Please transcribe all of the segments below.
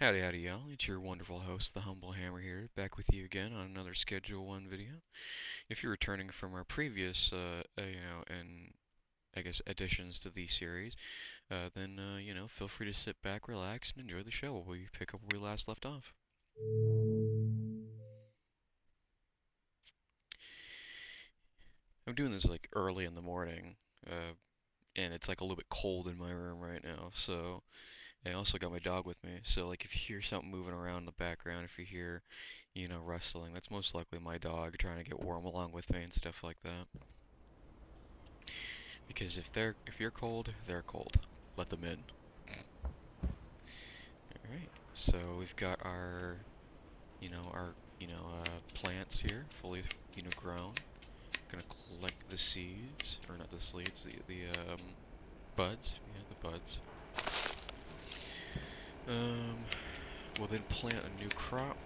Howdy, howdy, y'all. It's your wonderful host, the Humble Hammer here, back with you again on another Schedule 1 video. If you're returning from our previous, and I guess additions to the series, then, feel free to sit back, relax, and enjoy the show while we pick up where we last left off. I'm doing this like early in the morning, and it's like a little bit cold in my room right now, so I also got my dog with me, so like if you hear something moving around in the background, if you hear, rustling, that's most likely my dog trying to get warm along with me and stuff like that. Because if you're cold, they're cold. Let them in. All right. So we've got plants here, fully, grown. Gonna collect the seeds, or not the seeds, the buds. Yeah, the buds. We'll then plant a new crop.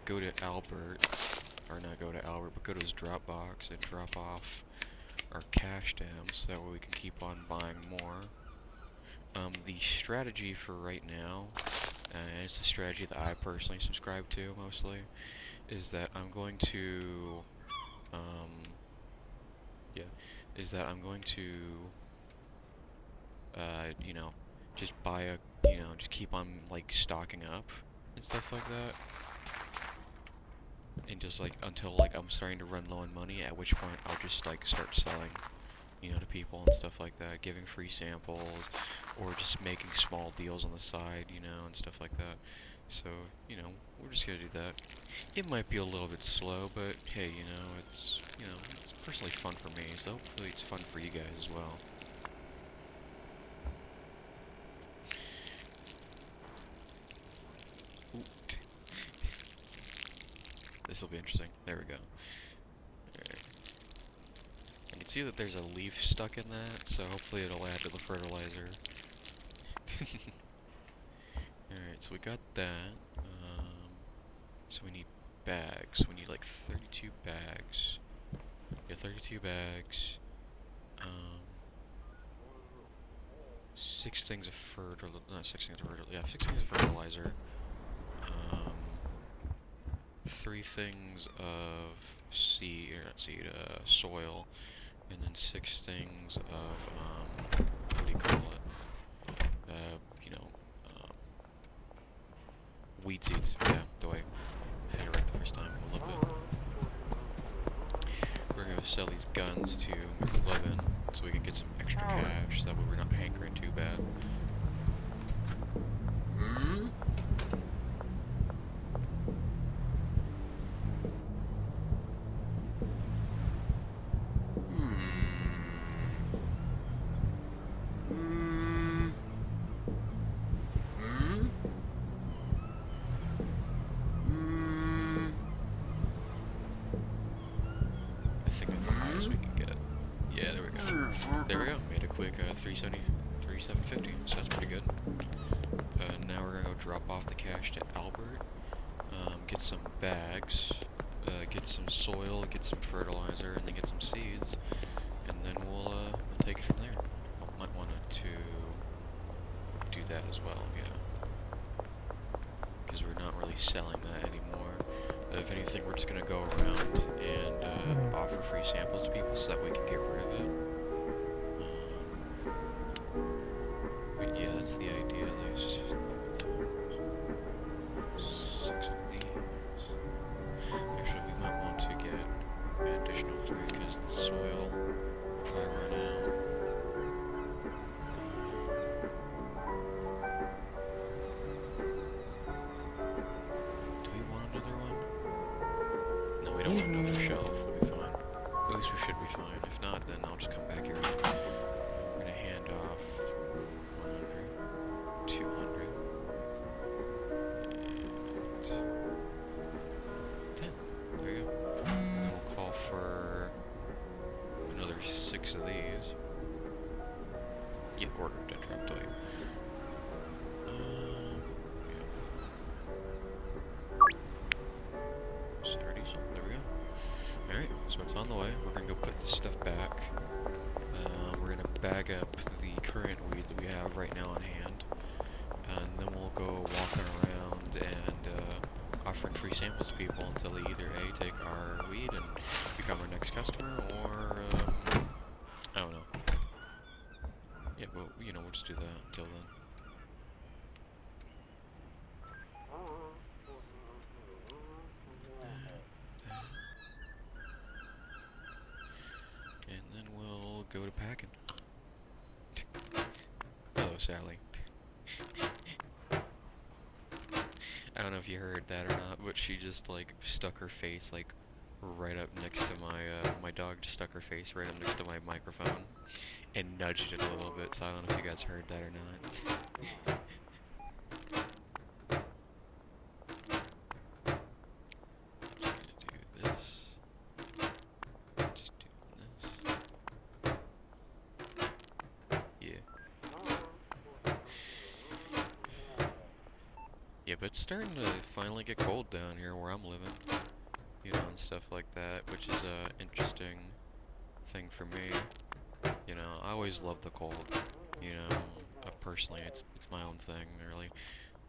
Go to Albert, or not go to Albert, but go to his Dropbox and drop off our cash stamps, so that way we can keep on buying more. The strategy for right now, and it's the strategy that I personally subscribe to mostly, is that I'm going to, um, yeah, is that I'm going to, just buy just keep on like stocking up and stuff like that. And just like until like I'm starting to run low on money, at which point I'll just like start selling, to people and stuff like that, giving free samples, or just making small deals on the side, and stuff like that. So, we're just gonna do that. It might be a little bit slow, but hey, it's personally fun for me, so hopefully it's fun for you guys as well. This will be interesting. There we go. Alright. I can see that there's a leaf stuck in that, so hopefully it'll add to the fertilizer. Alright, so we got that. So we need bags. We need like 32 bags. Yeah, 32 bags. 6 things of fertilizer. Not 6 things of fertilizer. Yeah, 6 things of fertilizer. 3 things of seed, or not seed, soil. And then 6 things of, what do you call it? Weed seeds. Yeah, the way I had it right the first time. I love it. We're gonna sell these guns to McLovin so we can get some extra cash, so that way we're not hankering too bad. I think that's the highest we can get. Yeah, there we go. There we go. Made a quick 370, so that's pretty good. Now we're gonna go drop off the cash to Albert, get some bags, get some soil, get some fertilizer, and then get some seeds, and then we'll take it from there. I might want to do that as well, yeah, because we're not really selling that anymore. If anything, we're just gonna go around and offer free samples to people so that we can get rid of it. But yeah, that's the idea at least. 6 of these. Actually, we might want to get an additional 3 because the soil will probably run out. Do we want another one? No, we don't want another shelf. We'll be fine. At least we should be fine. If not, then I'll just come back here again. We're gonna hand off 100, 200, and 10. There you go. And then we'll call for another 6 of these. Yeah, order interrupt wait. Yeah. 30s. There we go. go walking around and offering free samples to people until they either A, take our weed and become our next customer, or I don't know. Yeah, well, you know, we'll just do that until then. And then we'll go to packing. Hello, Sally. I don't know if you heard that or not, but she just like stuck her face like right up next to my dog just stuck her face right up next to my microphone and nudged it a little bit, so I don't know if you guys heard that or not. Just gonna do this. Just doing this. Yeah. Yeah, but it's starting to finally get cold down here where I'm living. You know, and stuff like that, which is a interesting thing for me. You know, I always love the cold. You know, personally, it's my own thing, really,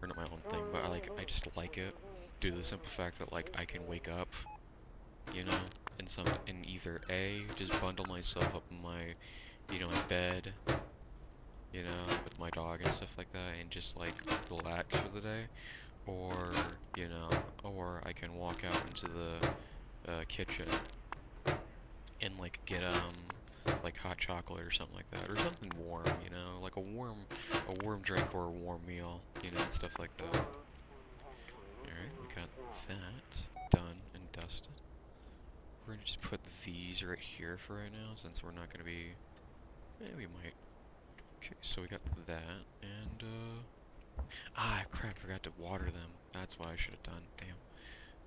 or not my own thing, but I just like it due to the simple fact that like I can wake up, you know, in either A, just bundle myself up in my, you know, in bed, you know, with my dog and stuff like that, and just like relax for the day, or you know, or I can walk out into the kitchen and like get like hot chocolate or something like that, or something warm, you know, like a warm drink or a warm meal, you know, and stuff like that. Alright, we got that done and dusted. We're gonna just put these right here for right now, since we're not gonna be, we might. Okay, so we got that, and crap, I forgot to water them. That's why I should have done, damn.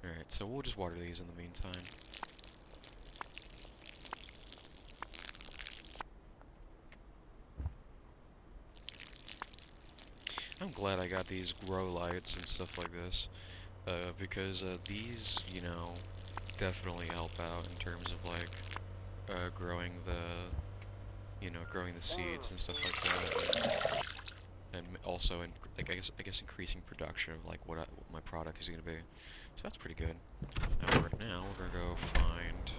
Alright, so we'll just water these in the meantime. I'm glad I got these grow lights and stuff like this, because these, you know, definitely help out in terms of like growing growing the seeds and stuff like that, and also like I guess increasing production of like what my product is gonna be. So that's pretty good. Right now we're gonna go find.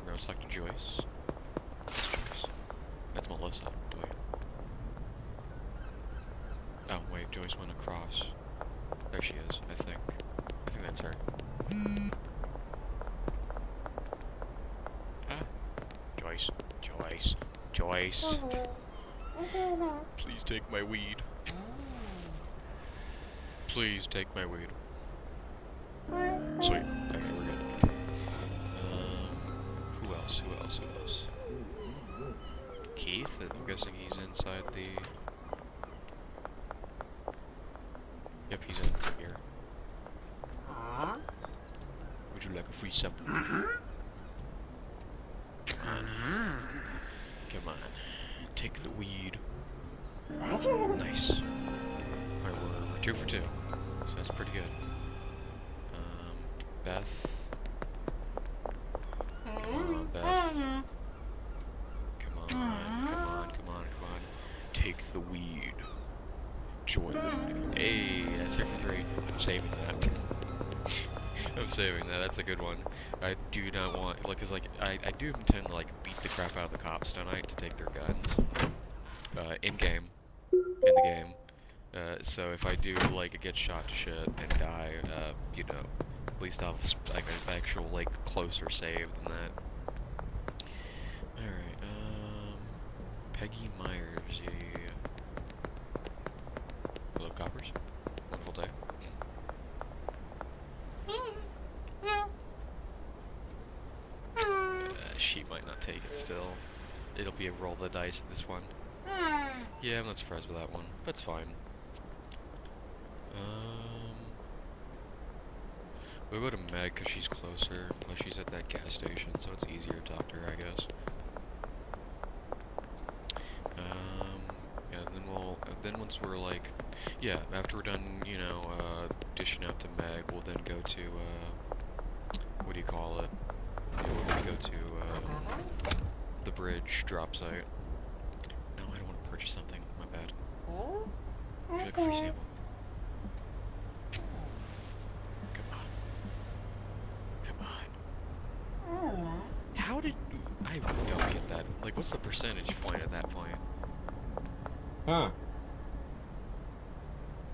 We're gonna talk to Joyce. That's Joyce. That's Melissa. Wait. Oh wait, Joyce went across. There she is, I think. I think that's her. Ah. Joyce. Joyce. Joyce. Please take my weed. Please take my weed. Sweet. Okay, we're good. Who else? Who else? Who else? Keith? I'm guessing he's inside the... Yep, he's in here. Would you like a free sample? Come on. Come on. Take the weed. Nice. Alright, we're 2 for 2. So that's pretty good. Beth. Come on, Beth. Come on, come on, come on, come on. Take the weed. Join me. Hey, that's 3 for 3. I'm saving that. I'm saving that. That's a good one. I do not want, like, cause like I do intend to like beat the crap out of the cops tonight to take their guns. In game, in the game. So if I do like get shot to shit and die, you know, at least I'll have like an actual like closer save than that. All right. Peggy Myers. Yeah. Hello, coppers. Wonderful day. She might not take it still. It'll be a roll the dice at this one. Yeah, I'm not surprised with that one. That's fine. We'll go to Meg because she's closer. Plus she's at that gas station, so it's easier to talk to her, I guess. Yeah, then once we're like, yeah, after we're done, you know, dishing out to Meg, we'll then go to, what do you call it? We'll go to, the bridge drop site. No, I don't want to purchase something. My bad. Would you like a free sample? percentage point at that point. Huh.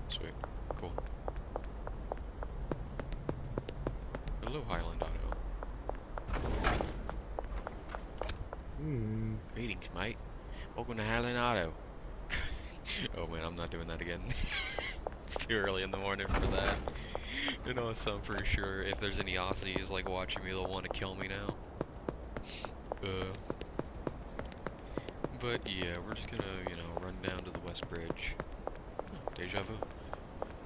Sweet. Cool. Hello, Highland Auto. Greetings, mate. Welcome to Highland Auto. Oh man, I'm not doing that again. It's too early in the morning for that. You know, so I'm pretty sure if there's any Aussies like watching me, they'll want to kill me now. But yeah, we're just gonna, you know, run down to the West Bridge. Oh, deja vu.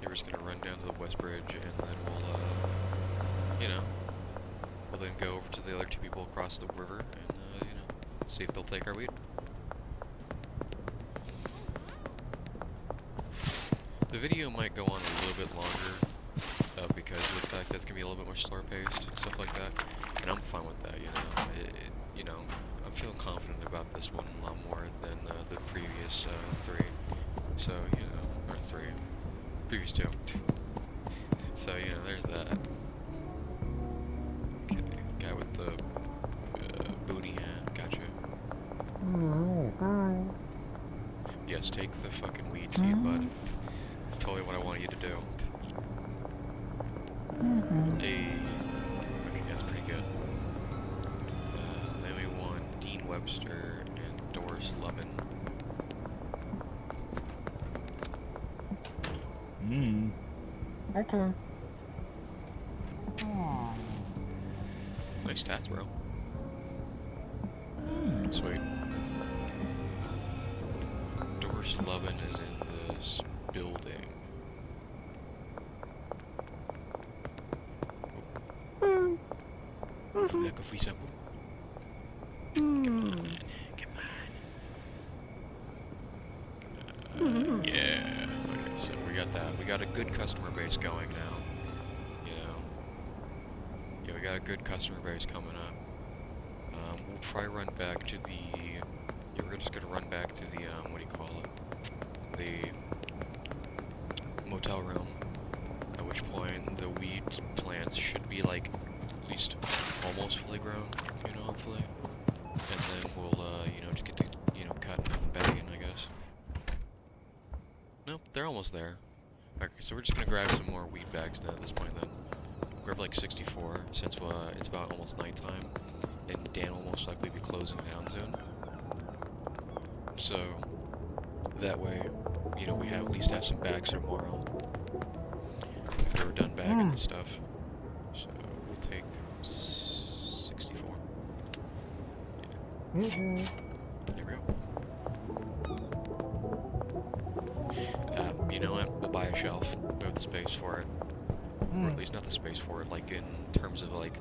Yeah, we're just gonna run down to the West Bridge, and then we'll, you know, we'll then go over to the other two people across the river, and, you know, see if they'll take our weed. The video might go on a little bit longer, because of the fact that it's gonna be a little bit more slower paced, stuff like that, and I'm fine with that, you know. You know, I'm feeling confident about this one a lot more than the previous 3. So, you know, or 3, previous 2. So, you know, there's that. Okay, guy with the booty hat, gotcha. Yes, take the fucking weed seed, bud. That's totally what I want you to do. Hey. Okay, that's pretty good. Then we want Dean Webster and Doris Levin. Okay. Nice stats, bro. Sweet. Doris Levin is in this building. Would you like a free sample? Come on, come on. Yeah. Okay, so we got that. We got a good customer base going now. You know. Yeah, we got a good customer base coming up. We'll probably run back to the. Yeah, we're just gonna run back to the what do you call it? The motel room. At which point the weed plants should be like at least almost fully grown. You know, hopefully. And then we'll you know, just get to, you know, cutting and bagging, I guess. Nope, they're almost there. Okay, so we're just gonna grab some more weed bags then at this point then. Grab like 64 since it's about almost nighttime. And Dan will most likely be closing down soon. So that way, you know, we at least have some bags tomorrow after we're done bagging and stuff. So we'll take 64. Yeah. There we go. You know what? We'll buy a shelf. We have the space for it, or at least not the space for it, like in terms of like,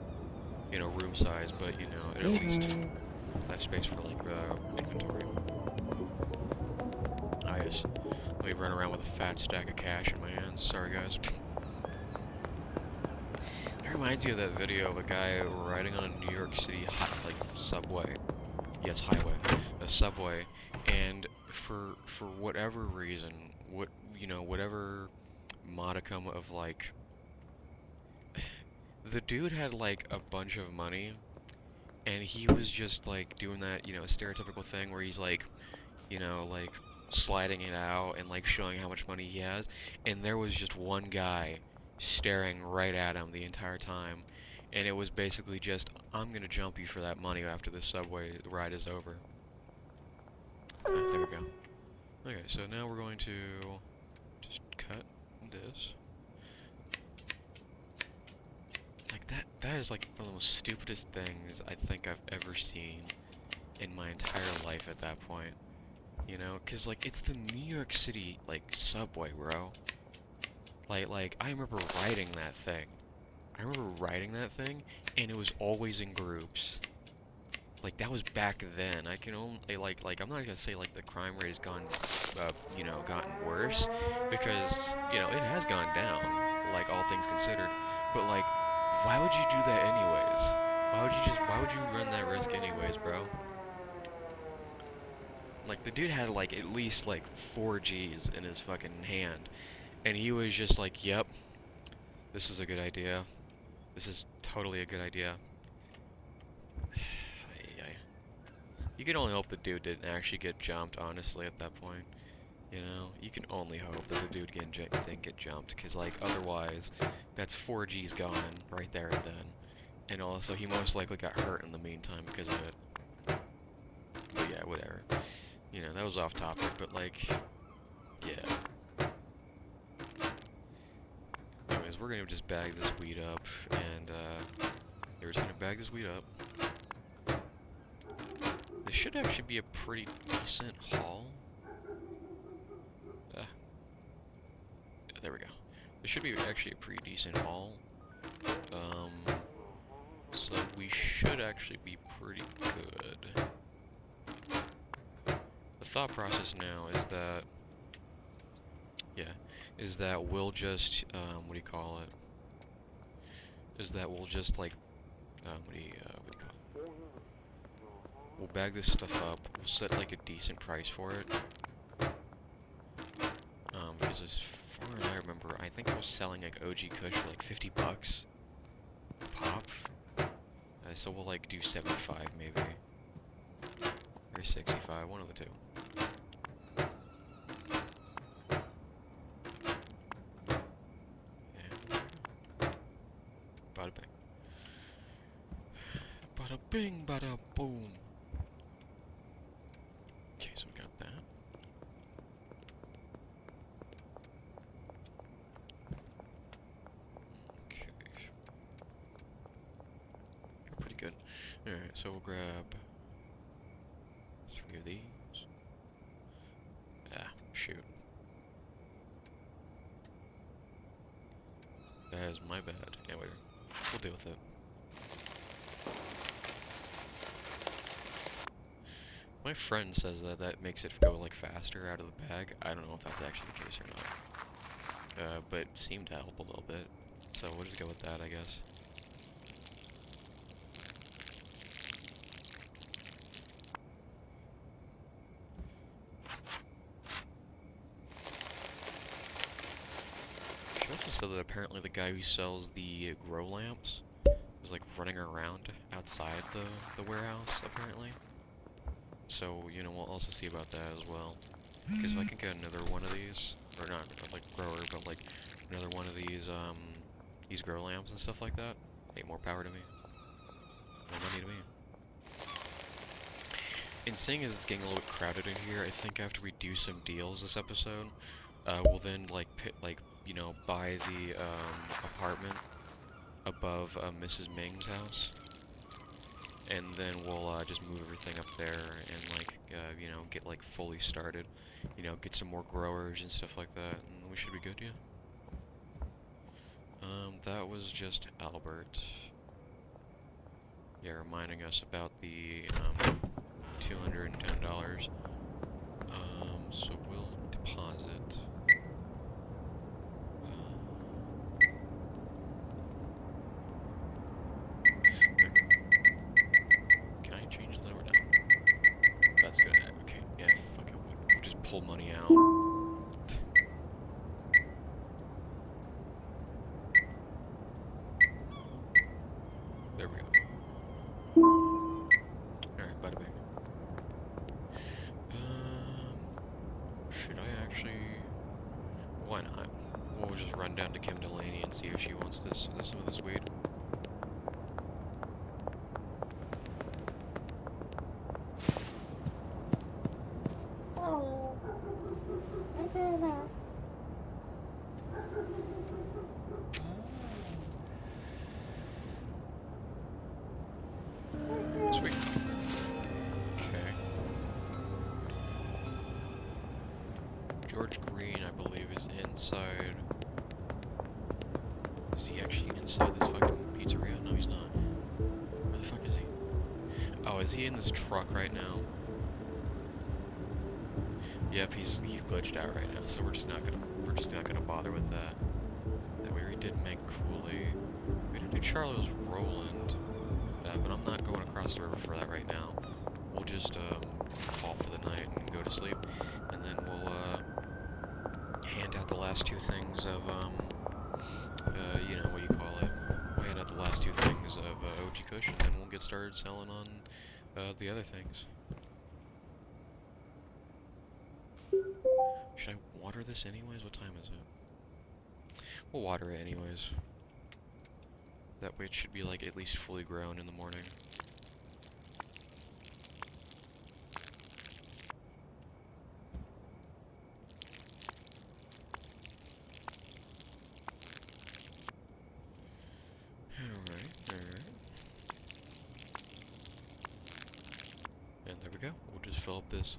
you know, room size, but you know, at least have space for like inventory. I just let me run around with a fat stack of cash in my hands. Sorry, guys. It reminds me of that video of a guy riding on a New York City like subway. Yes, highway, a subway, and for whatever reason, whatever modicum of like, the dude had like a bunch of money, and he was just like doing that, you know, stereotypical thing where he's like, you know, like sliding it out and like showing how much money he has, and there was just one guy staring right at him the entire time, and it was basically just, I'm gonna jump you for that money after this subway ride is over. There we go. Okay, so now we're going to just cut this. Like that is like one of the most stupidest things I think I've ever seen in my entire life at that point. You know, cause like it's the New York City like subway, bro. Like I remember riding that thing. And it was always in groups. Like that was back then. I can only like I'm not gonna say like the crime rate has gone, you know, gotten worse, because you know it has gone down, like all things considered. But like, why would you do that anyways? Why would you run that risk anyways, bro? Like the dude had like at least like 4 Gs in his fucking hand, and he was just like, "Yep, this is a good idea. This is totally a good idea." You You can only hope the dude didn't actually get jumped, honestly, at that point. You know, you can only hope that the dude didn't get jumped, because, like, otherwise, that's 4G's gone right there and then. And also, he most likely got hurt in the meantime because of it. But yeah, whatever. You know, that was off topic, but, like, yeah. Anyways, we're gonna just bag this weed up, and, we're just gonna bag this weed up. This should actually be a pretty decent haul. There we go. This should be actually a pretty decent haul. So we should actually be pretty good. The thought process now is that, is that we'll just, what do you call it? Is that we'll just, like, what do you call it? We'll bag this stuff up, we'll set, like, a decent price for it. Because as far as I remember, I think I was selling, like, OG Kush for, like, 50 bucks a pop. So we'll, like, do 75 maybe. Or 65, one of the two. Bada bing. Bada bing, bada boom. Okay, so we got that. Okay. Got pretty good. Alright, so we'll grab 3 of these. Ah, shoot. That is my bad. Yeah, whatever. We'll deal with it. My friend says that that makes it go, like, faster out of the bag. I don't know if that's actually the case or not. But it seemed to help a little bit. So we'll just go with that, I guess. She also said that apparently the guy who sells the grow lamps is, like, running around outside the warehouse, apparently. So, you know, we'll also see about that as well. Because if I can get another one of these, or not, like, grower, but, like, another one of these grow lamps and stuff like that, hey, more power to me. More money to me. And seeing as it's getting a little bit crowded in here, I think after we do some deals this episode, we'll then, like, you know, buy the, apartment above, Mrs. Ming's house. And then we'll, just move everything up there and, like, you know, get, like, fully started. You know, get some more growers and stuff like that, and we should be good, yeah. That was just Albert. Yeah, reminding us about the, $210. So we'll deposit. Okay. Can I change the number now? That's good. Okay, yeah, fuck it. We'll just pull money out. There we go. Alright, bada bing. Should I actually... Why not? We'll just run down to Kim Delaney and see if she wants some of this weed. Sweet. Okay. George Green, I believe, is inside. Is he actually inside this fucking pizzeria? No, he's not. Where the fuck is he? Oh, is he in this truck right now? Yep, he's glitched out right now, so we're just not gonna bother with that. That we already did make Cooley. We did Charlo's Roland. But I'm not going across the river for that right now. We'll just halt for the night and go to sleep, and then we'll hand out the last two things of you know, what do you call it? We'll hand out the last two things of OG Kush, and then we'll get started selling on the other things. Should I water this anyways? What time is it? We'll water it anyways. That way it should be like at least fully grown in the morning. Alright. And there we go. We'll just fill up this,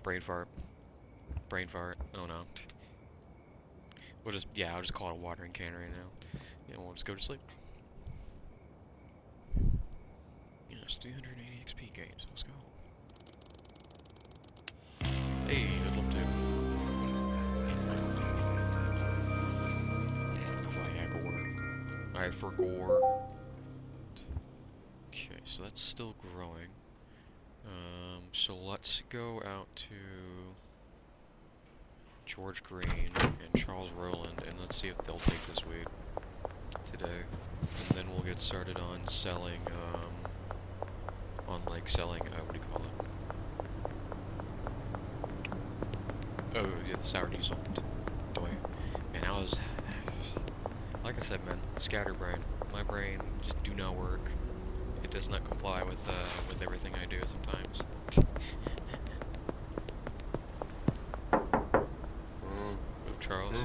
brain fart. Brain fart. Oh no. I'll just call it a watering can right now. Yeah, we'll just go to sleep. Yes, 380 XP gains. Let's go. Hey, good luck too. Viagor. I forgot. Okay, so that's still growing. So let's go out to George Green and Charles Rowland, and let's see if they'll take this weed today. And then we'll get started on selling, what do you call it? Oh, yeah, the sour diesel. Doy. And like I said, man, scatterbrain. My brain just do not work. It does not comply with everything I do sometimes. Oh, Charles.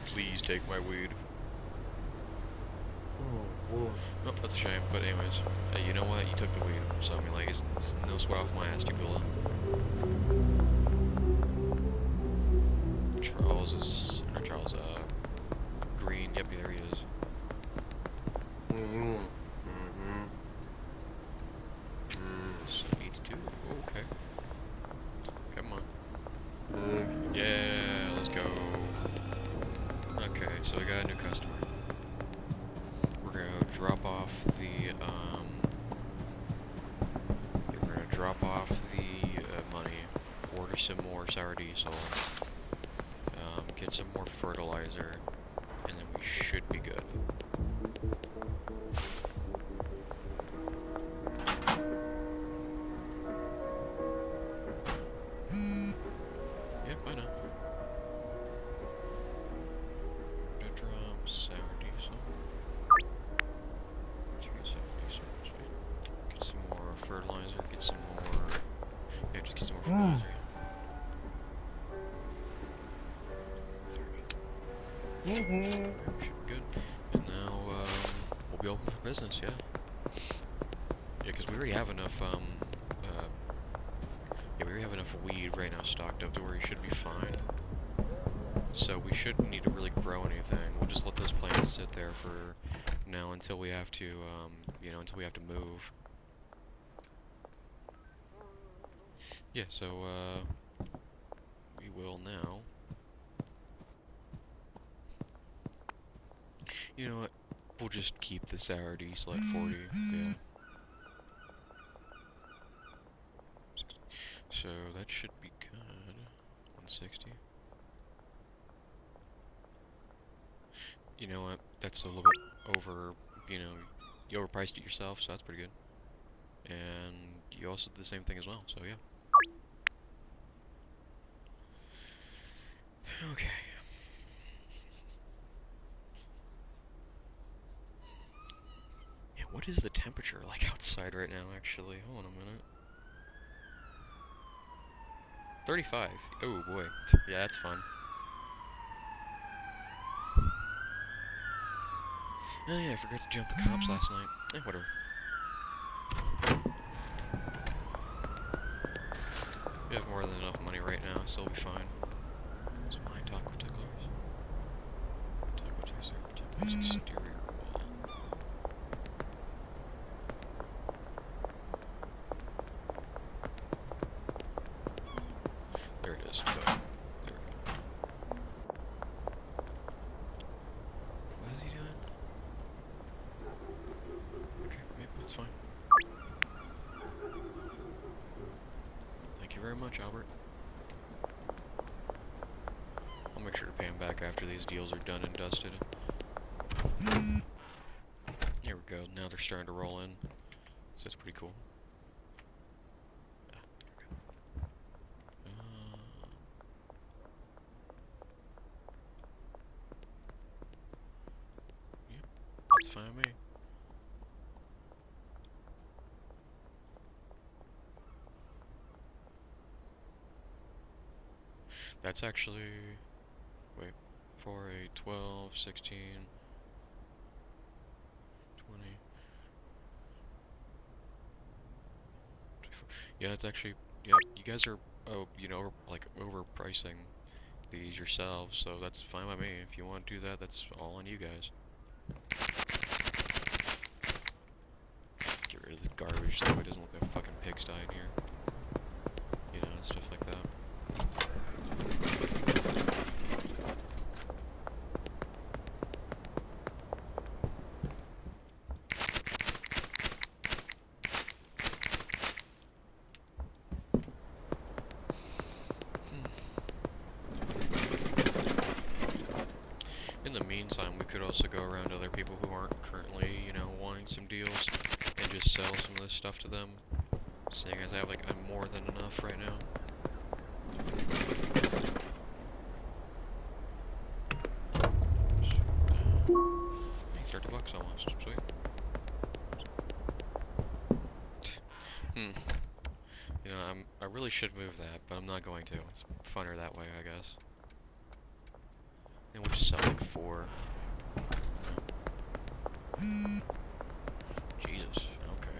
Please take my weed. Oh, that's a shame, but anyways. Hey, you know what? You took the weed, so I mean, like, it's no sweat off my ass, Tupula. Green, yep, there he is. So 82, okay. Come on. Yeah, let's go. Okay, so we got a new customer. We're gonna drop off the, money, order some more sour diesel, get some more fertilizer, and then we should be good. Yep, I know. Drop sour diesel. Get some more fertilizer, get some more... Yeah, just get some more fertilizer. 30. Should be good. And now, we'll be open for business, yeah. Yeah, because we already have enough, we already have enough weed right now stocked up to where we should be fine. So we shouldn't need to really grow anything. We'll just let those plants sit there for now until we have to, until we have to move. Yeah, so, we will now. You know what? We'll just keep the sour diesel at 40, yeah. So that should be good. 160. You know what? That's a little bit over, you overpriced it yourself, so that's pretty good. And you also did the same thing as well, so yeah. Okay. Yeah, what is the temperature like outside right now, actually? Hold on a minute. 35. Oh boy. Yeah, that's fun. Oh yeah, I forgot to jump the cops last night. Eh, whatever. We have more than enough money right now, so we'll be fine. It's fine, taco ticklers. Taco ticklers exterior wall. There it is. There we go. What is he doing? Okay, yep, that's fine. Thank you very much, Albert. I'll make sure to pay him back after these deals are done and dusted. Here we go, now they're starting to roll in. So that's pretty cool. That's fine with me. That's actually, wait, for a 12, 16, 20, 24. Yeah, it's actually, yeah, you guys are, you know, like overpricing these yourselves, so that's fine by me. If you want to do that, that's all on you guys. Get rid of this garbage so it doesn't look like a fucking pigsty in here. You know, and stuff like that. In the meantime, we could also go around to other people who aren't currently, you know, wanting some deals and just sell some of this stuff to them. Seeing as I have, like, I'm more than enough right now. Hey, $30 almost. Sweet. You know, I really should move that, but I'm not going to. It's funner that way, I guess. And we'll just sell like 4. Jesus. Okay.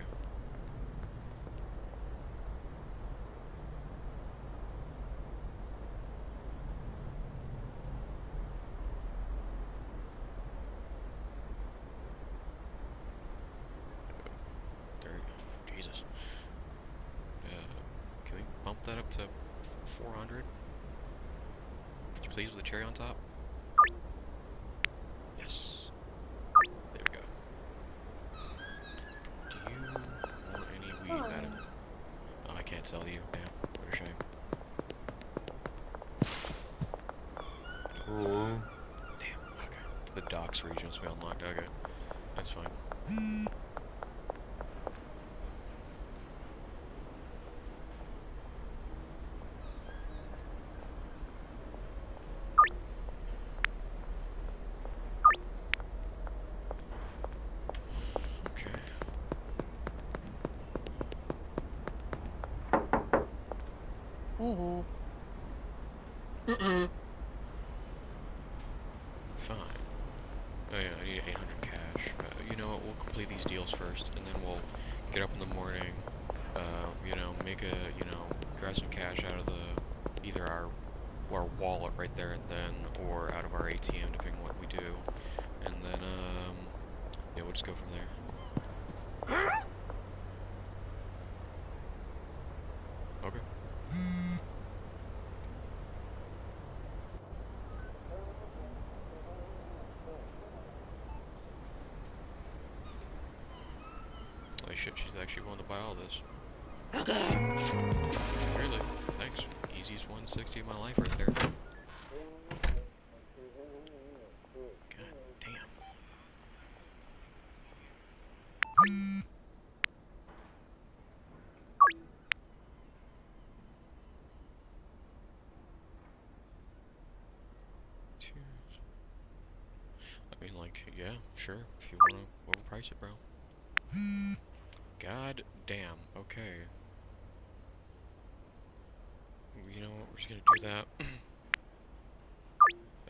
There. Jesus. Can we bump that up to 400? Could you please with a cherry on top? Yes. There we go. Do you want any weed, madam? Oh, I can't sell to you. Damn. What a shame. Damn. Okay. The docks region has been unlocked. Okay. That's fine. Okay. Fine. Oh yeah, I need 800 cash. You know what, we'll complete these deals first, and then we'll get up in the morning, you know, make a, you know, grab some cash out of the, either our wallet right there and then, or out of our ATM, depending on what we do, and then, yeah, we'll just go from there. Okay. Holy shit, she's actually willing to buy all this. Really? Thanks. Easiest 160 of my life right there. God damn. I mean, like, yeah, sure, if you wanna overprice it, bro. God damn, okay. You know what, we're just gonna do that.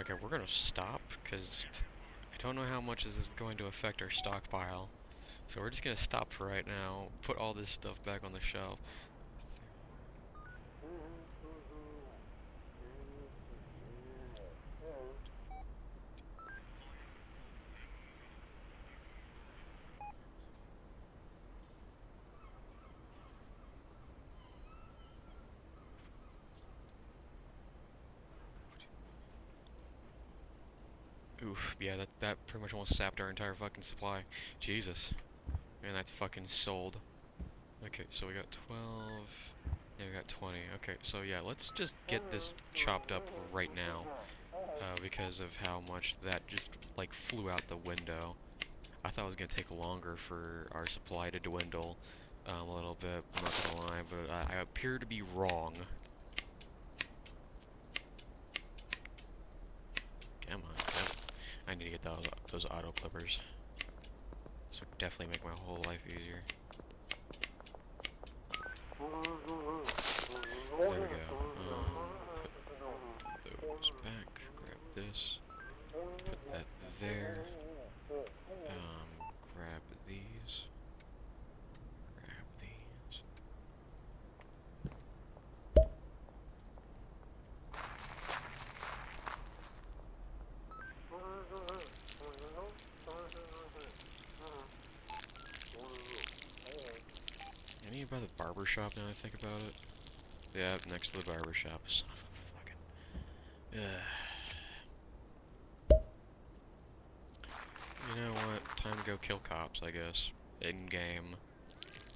Okay, we're gonna stop, because I don't know how much this is going to affect our stockpile. So we're just gonna stop for right now, put all this stuff back on the shelf. Oof, yeah, that pretty much almost sapped our entire fucking supply. Jesus. Man, that's fucking sold. Okay, so we got 12. Yeah, we got 20. Okay, so yeah, let's just get this chopped up right now. Because of how much that just, like, flew out the window. I thought it was gonna take longer for our supply to dwindle a little bit, I'm not gonna lie, but I appear to be wrong. Come on, I need to get those auto clippers. definitely make my whole life easier. There we go. Put those back. Grab this. Put that there. Grab these. Grab these. I need to buy the barber shop now I think about it. Yeah, next to the barber shop. Son of a fucking... You know what? Time to go kill cops, I guess. In-game.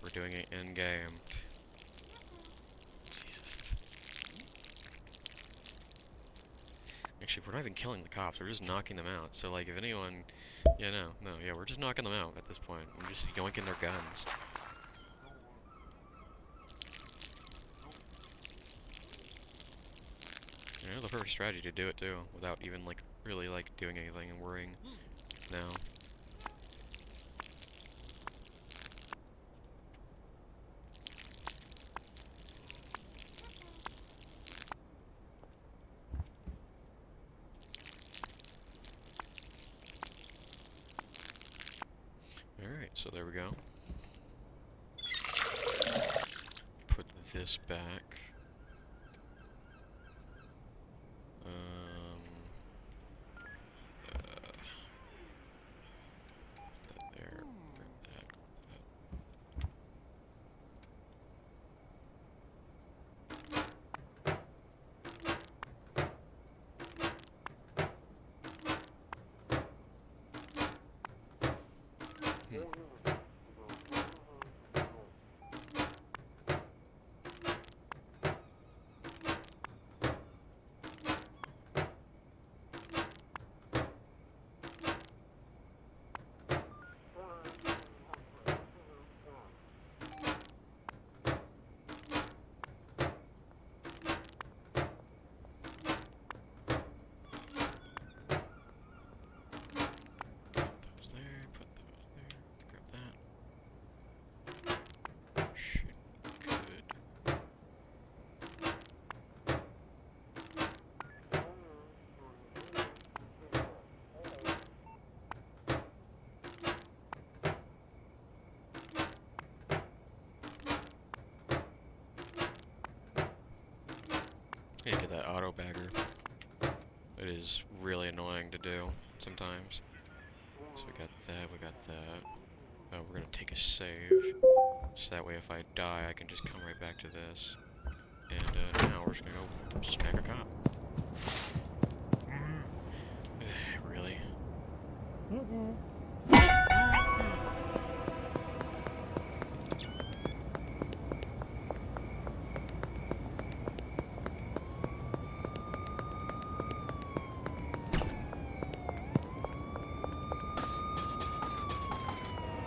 We're doing it in-game. Jesus. Actually, we're not even killing the cops. We're just knocking them out. So, like, if anyone... Yeah, no, we're just knocking them out at this point. We're just yoinking their guns. You know, the perfect strategy to do it, too. Without even, like, really, like, doing anything and worrying. Now. Alright, so there we go. Put this back. That there. Grab that. I need to get that auto bagger. It is really annoying to do sometimes. So we got that. Oh, we're gonna take a save. So that way if I die, I can just come right back to this. And now we're just gonna go smack a cop. Really?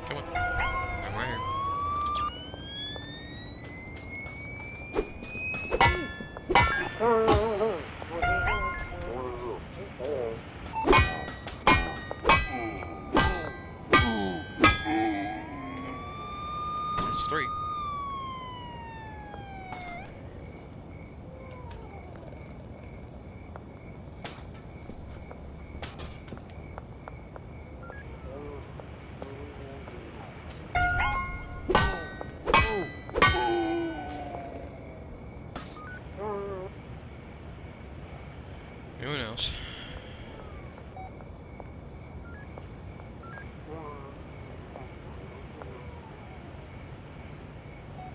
Come on. I'm right here. It's 3. Anyone else?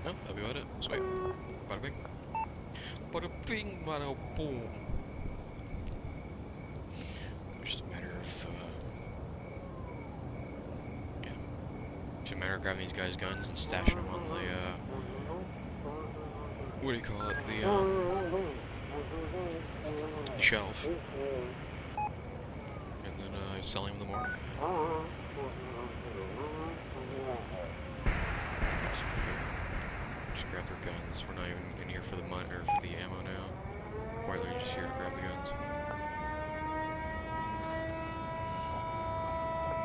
No, that'll be about it. Sweet. Bada bing. Bada bing, bada boom. It's just a matter of, yeah. It's a matter of grabbing these guys' guns and stashing them on the, what do you call it? The shelf. And then, selling them in the morning. Just grab their guns. We're not even in here for the money or for the ammo now. Quite literally just here to grab the guns.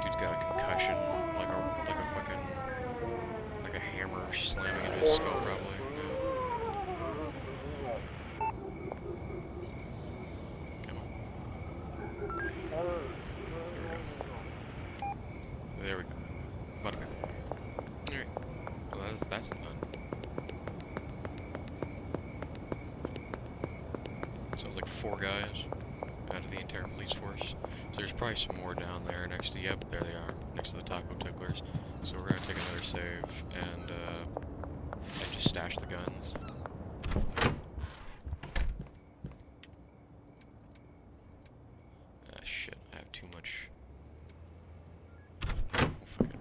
Dude's got a concussion, like a like a hammer slamming into his skull, probably. Yeah. Come on. There we go. Bada bing. Alright. Well, that's done. So it's like 4 guys out of the entire police force. So there's probably some more down there next to, yep, there they are, next to the taco ticklers. So we're gonna take another save and just stash the guns. Ah, shit, I have too much. Oh, fuck it.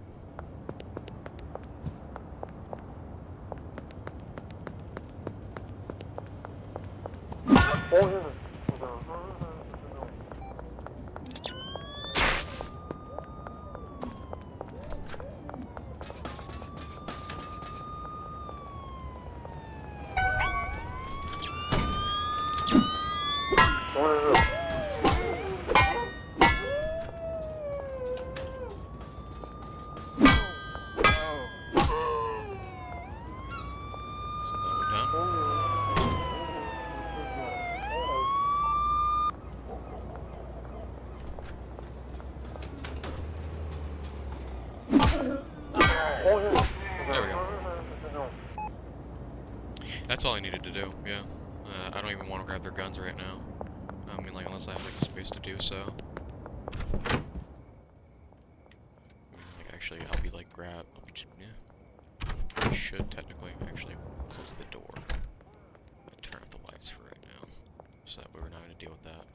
So that one done. There we go. That's all I needed to do, yeah. I don't even want to grab their guns right now. I mean, like, unless I have, like, the space to do so. Like, actually, I'll be, like, yeah. I should, technically, actually close the door. And turn off the lights for right now. So that way we're not going to deal with that.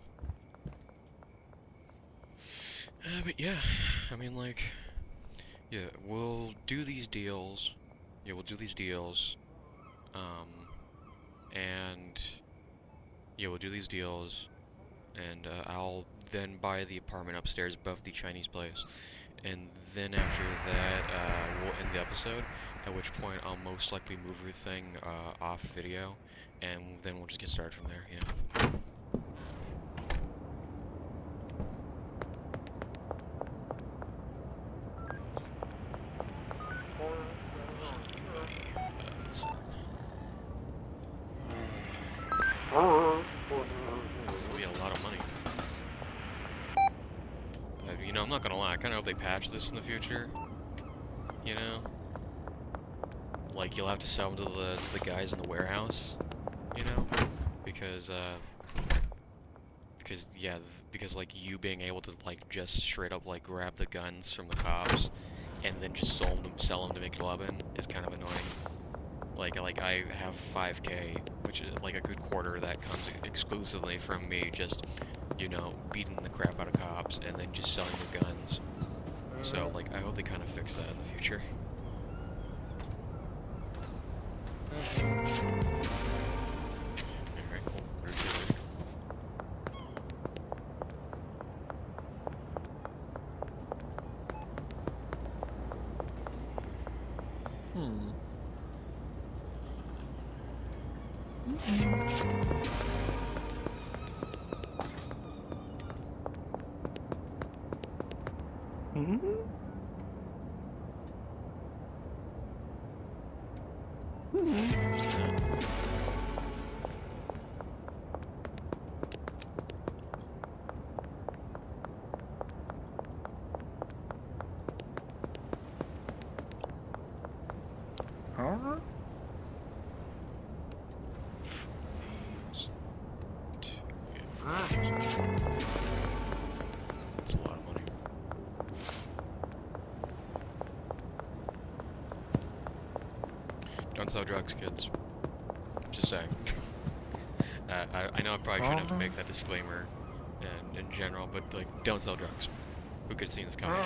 But yeah, I mean, like... Yeah, we'll do these deals. Yeah, we'll do these deals. And yeah, we'll do these deals, and I'll then buy the apartment upstairs above the Chinese place. And then after that, we'll end the episode, at which point I'll most likely move everything off video, and then we'll just get started from there, yeah. Listen. This will be a lot of money. You know, I'm not gonna lie, I kinda hope they patch this in the future. You know? Like, you'll have to sell them to the guys in the warehouse, you know? Because, yeah, because, like, you being able to, like, just straight up, like, grab the guns from the cops and then just sell them to McLovin is kind of annoying. Like I have 5K, which is like a good quarter that comes exclusively from me just, you know, beating the crap out of cops and then just selling the guns. So, like, I hope they kind of fix that in the future. Alright, cool. What are we doing? That's a lot of money. Don't sell drugs, kids. Just saying. I know I probably shouldn't have to make that disclaimer in general, but, like, don't sell drugs. Who could have seen this coming?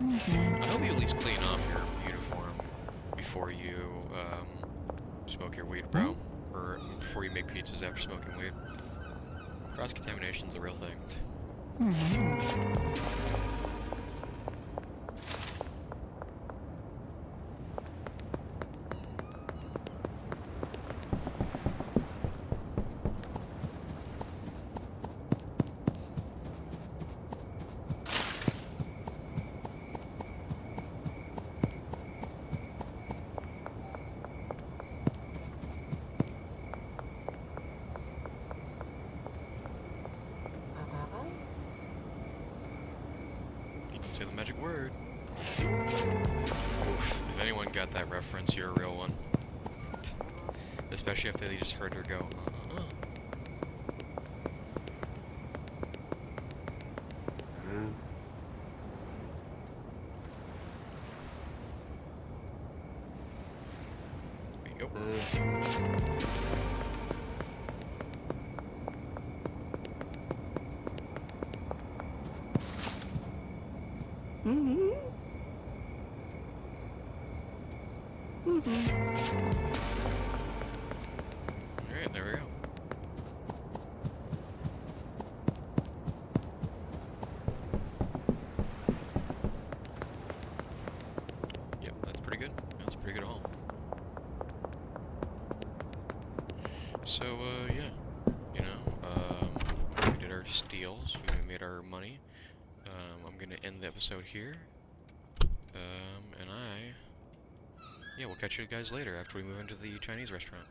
I hope you at least clean off your uniform before you smoke your weed, bro. Or before you make pizzas after smoking weed. Cross-contamination's a real thing. Say the magic word. Oof. If anyone got that reference, you're a real one. Especially if they just heard her go, There you go. Alright, there we go. Yep, that's pretty good. That's pretty good haul. So, yeah. You know, we did our steals, we made our money. I'm gonna end the episode here. Yeah, we'll catch you guys later after we move into the Chinese restaurant.